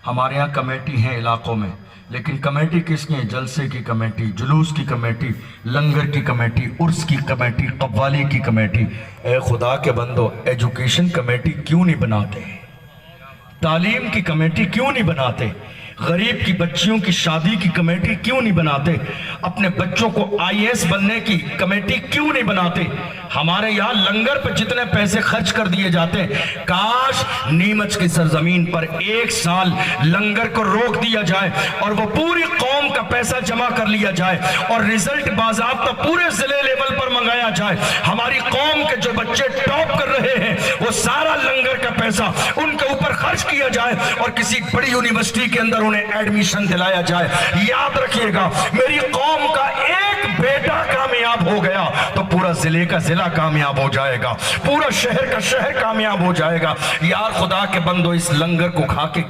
ہمارے یہاں کمیٹی ہیں علاقوں میں، لیکن کمیٹی کس کی ہے؟ جلسے کی کمیٹی، جلوس کی کمیٹی، لنگر کی کمیٹی، عرس کی کمیٹی، قوالی کی کمیٹی۔ اے خدا کے بندو، ایجوکیشن کمیٹی کیوں نہیں بناتے؟ تعلیم کی کمیٹی کیوں نہیں بناتے؟ غریب کی بچیوں کی شادی کی کمیٹی کیوں نہیں بناتے؟ اپنے بچوں کو آئی ایس بننے کی کمیٹی کیوں نہیں بناتے؟ ہمارے یہاں لنگر پر جتنے پیسے خرچ کر دیے جاتے ہیں، کاش نیمچ کی سرزمین پر ایک سال لنگر کو روک دیا جائے اور وہ پوری قوم کا پیسہ جمع کر لیا جائے اور ریزلٹ باضابطہ پورے ضلع لیول پر منگایا جائے۔ ہماری قوم کے جو بچے ٹاپ کر رہے ہیں وہ سارا لنگر کا پیسہ ان کے اوپر خرچ کیا جائے اور کسی بڑی یونیورسٹی کے اندر انہیں ایڈمیشن دلایا جائے۔ یاد رکھیے گا، میری قوم کا ایک بیٹا کامیاب ہو گیا تو پورا ضلع کا ضلع کامیاب ہو جائے گا، پورا شہر کا شہر کامیاب ہو جائے گا۔ یار خدا کے بندو، اس لنگر کو کھا کے